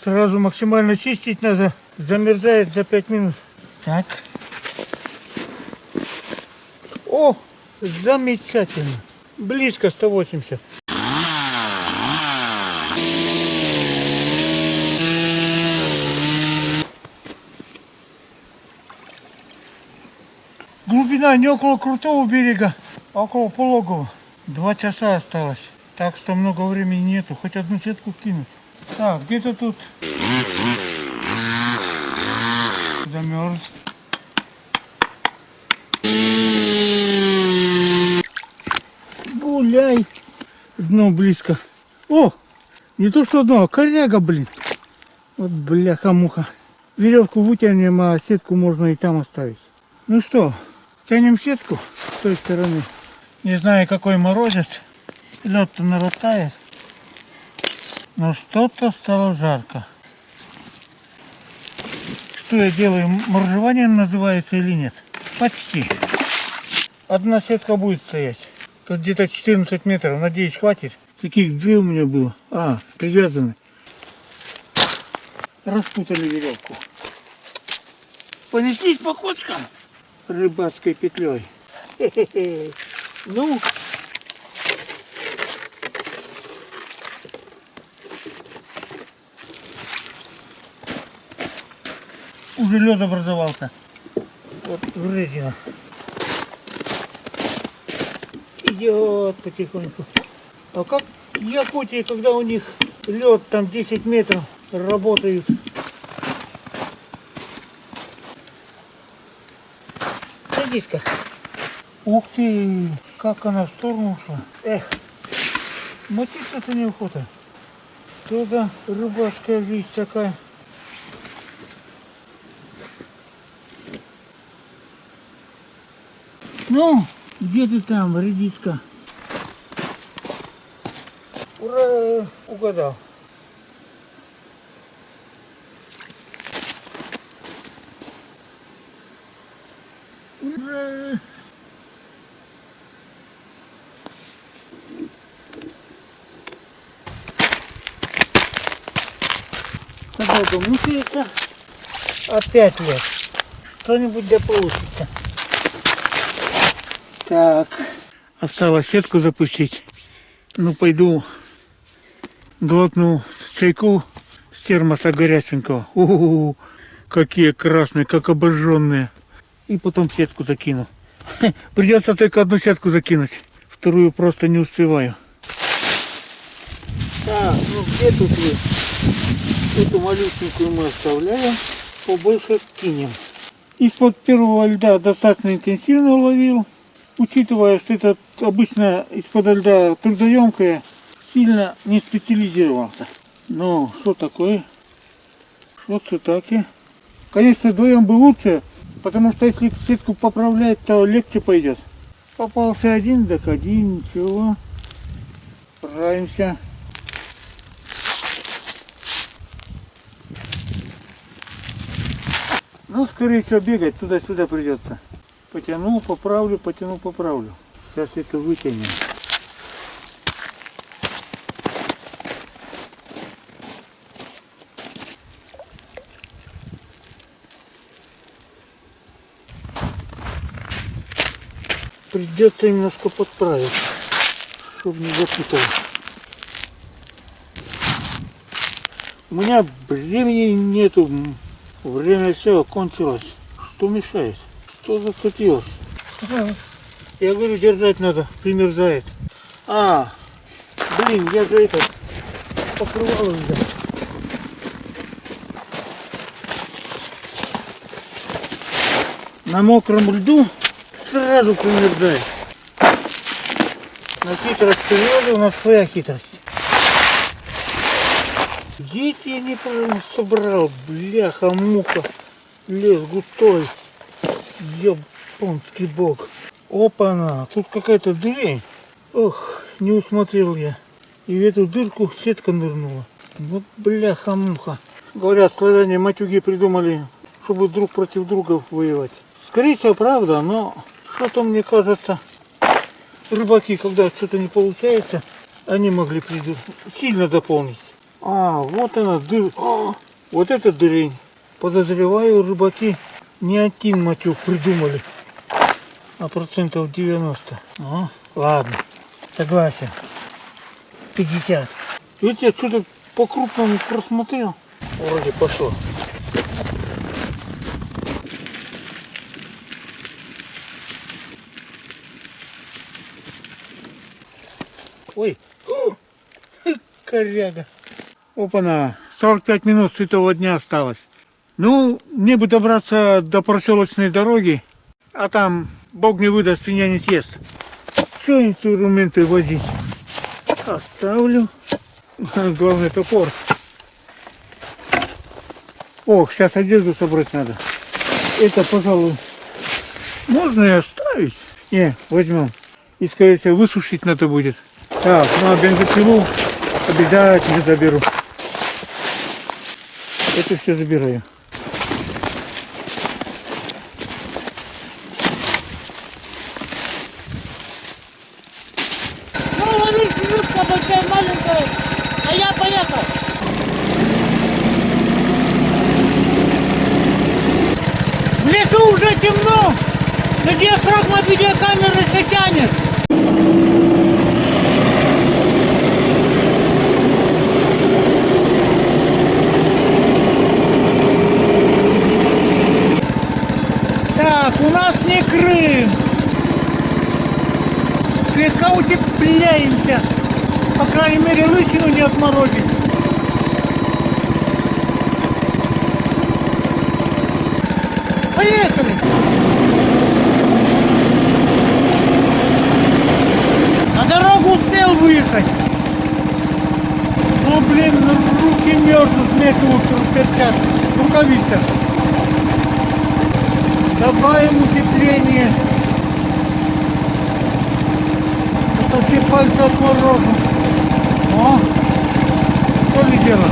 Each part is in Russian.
Сразу максимально чистить надо. Замерзает за 5 минут. Так. О, замечательно. Близко 180. Глубина не около крутого берега, а около пологого. 2 часа осталось. Так что много времени нету. Хоть одну сетку кинуть. Так, где-то тут замерз. Гуляй. Дно близко. О, не то что дно, а коряга, блин. Вот бляха-муха. Веревку вытянем, а сетку можно и там оставить. Ну что, тянем сетку с той стороны. Не знаю, какой морозец. Лед-то нарастает. Но что-то стало жарко. Что я делаю? Моржевание называется или нет? Почти. Одна сетка будет стоять. Тут где-то 14 метров. Надеюсь, хватит. Таких 2 у меня было. Привязаны. Распутали веревку. Понеслись по кочкам рыбацкой петлей. Хе-хе-хе. Ну. Уже лед образовался. Вот вредина. Идет потихоньку. А как в Якутии, когда у них лед там 10 метров, работают. Садись-ка. Ух ты, как она в сторону ушла. Эх, мотиться-то неохота. Туда рыбацкая жизнь такая. Ну, где ты там, редиска? Ура, угадал. Ура! Долго мучается. Опять лет. Что-нибудь да получится. Так. Осталось сетку запустить. Ну, пойду глотну чайку с термоса горяченького. У-у-у, какие красные, как обожженные. И потом сетку закину. Придется только одну сетку закинуть. Вторую просто не успеваю. Так, ну где тут вы? Эту малюсенькую мы оставляем. Побольше кинем. Из-под первого льда достаточно интенсивно ловил. Учитывая, что это обычно из-под льда трудоемкое, сильно не специализировался. Но что такое? Что цитаки? Конечно, вдвоем бы лучше, потому что если сетку поправлять, то легче пойдет. Попался один, так один, ничего. Справимся. Ну, скорее всего, бегать туда-сюда придется. Потяну, поправлю, потяну, поправлю. Сейчас это вытянем. Придется немножко подправить, чтобы не запутал. У меня времени нету. Время все кончилось. Что мешает? Что зацепилось? Я говорю, держать надо, примерзает. Блин, я же это покрывало взял. На мокром льду сразу примерзает. На хитрость природы у нас своя хитрость. Дети я неправильно собрал, бляха-муха, лес густой, японский бог. Опа-на, тут какая-то дырень. Ох, не усмотрел я. И в эту дырку сетка нырнула. Вот бляха-муха. Говорят, славяне матюги придумали, чтобы друг против друга воевать. Скорее всего, правда, но что-то мне кажется, рыбаки, когда что-то не получается, они могли сильно дополнить. А, вот она, вот это дырень. Подозреваю, рыбаки не один мотюк придумали, а процентов 90. Ладно, согласен. 50. Видите, я что-то по-крупному просмотрел. Вроде пошло. Ой, коряга. Опа-на, 45 минут светового дня осталось. Ну, мне бы добраться до проселочной дороги, а там Бог не выдаст, свинья не съест. Все инструменты возить оставлю. Главное топор. Ох, сейчас одежду собрать надо. Это, пожалуй, можно и оставить. Не, возьмем. И, скорее всего, высушить надо будет. Так, ну а бензопилу обязательно заберу. Это все забираю. Ну, ловить рыбка большая, маленькая, а я поехал. В лесу уже темно, но диафрагма видеокамеры все тянет. Так, у нас не Крым. Слегка утепляемся. По крайней мере, лысину не отморозить. Поехали! На дорогу успел выехать. Ну, блин, руки мерзнут, нету перчаток, рукавица. Добавим утепление. Это все пальцы отморожены. О, что ли дело?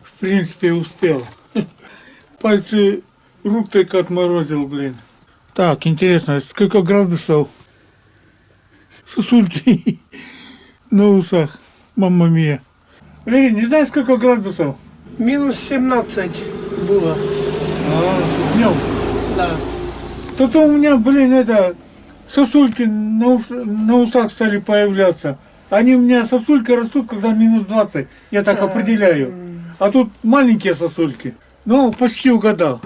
В принципе, успел. Пальцы рук только отморозил, блин. Так, интересно, сколько градусов? Сосульки на усах. Мамма мия. Не знаешь, сколько градусов? Минус 17 было. Днем. Да. Тут у меня, блин, сосульки на усах стали появляться. Они у меня сосульки растут, когда минус 20. Я так определяю. А тут маленькие сосульки. Ну, почти угадал.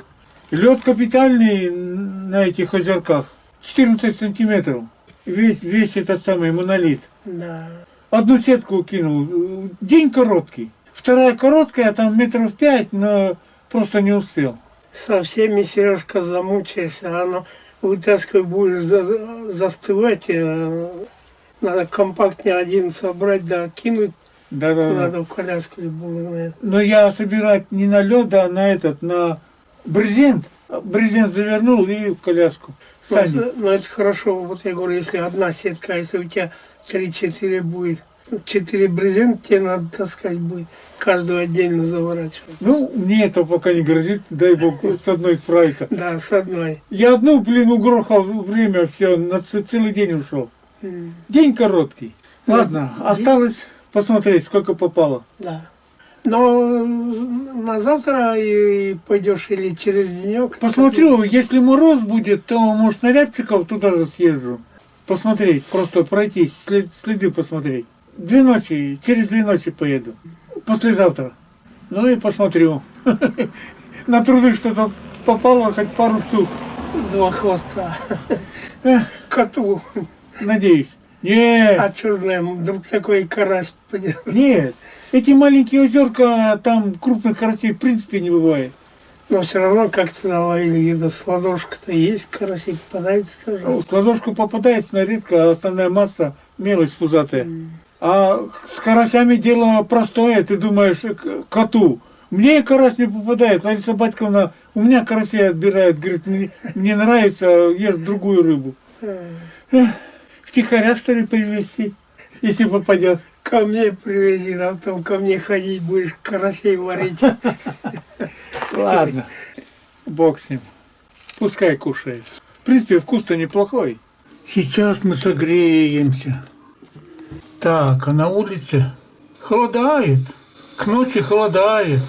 Лед капитальный на этих озерках. 14 сантиметров. Весь этот самый монолит. Да. Одну сетку кинул. День короткий. Вторая короткая, там метров 5, но просто не успел. Со всеми, Сережка, замучаешься. Оно вытаскивай, будешь застывать. Надо компактнее один собрать, да, кинуть. Да. Надо в коляску, бог знает. Но я собирать не на лед, а на брезент. Брезент завернул и в коляску. Но это хорошо. Вот я говорю, если одна сетка, если у тебя 3-4 будет, 4 брезент тебе надо таскать будет. Каждую отдельно заворачивать. Ну, мне это пока не грозит, дай бог, с одной справиться. Да, с одной. Я одну, блин, угрохал время, все, на целый день ушел. День короткий. Ладно, осталось посмотреть, сколько попало. Да. Но на завтра и пойдешь или через денек. Посмотрю, если мороз будет, то, может, на Рябчиков туда же съезжу. Посмотреть, просто пройтись, следы посмотреть. 2 ночи, через 2 ночи поеду. Послезавтра. Ну и посмотрю. На труды что-то попало, хоть пару штук. 2 хвоста. Коту. Надеюсь. Нет. А что знаем, вдруг такой карась пойдет. Нет. Эти маленькие озерка, там крупных карасей в принципе не бывает. Но все равно как-то наловили, где-то с ладошка-то есть, карасик попадается тоже. Ну, в ладошку попадается, но редко, а основная масса мелочь пузатая. А с карасями дело простое, ты думаешь, коту Мне карась не попадает. Лариса Батьковна, у меня карасей отбирают. Говорит, мне нравится, ешь другую рыбу. Втихаря, что ли, привезти, если попадет. Ко мне привези, а потом ко мне ходить будешь, карасей варить. Ладно, бог с ним. Пускай кушает. В принципе, вкус-то неплохой. Сейчас мы согреемся. Так, а на улице холодает. К ночи холодает.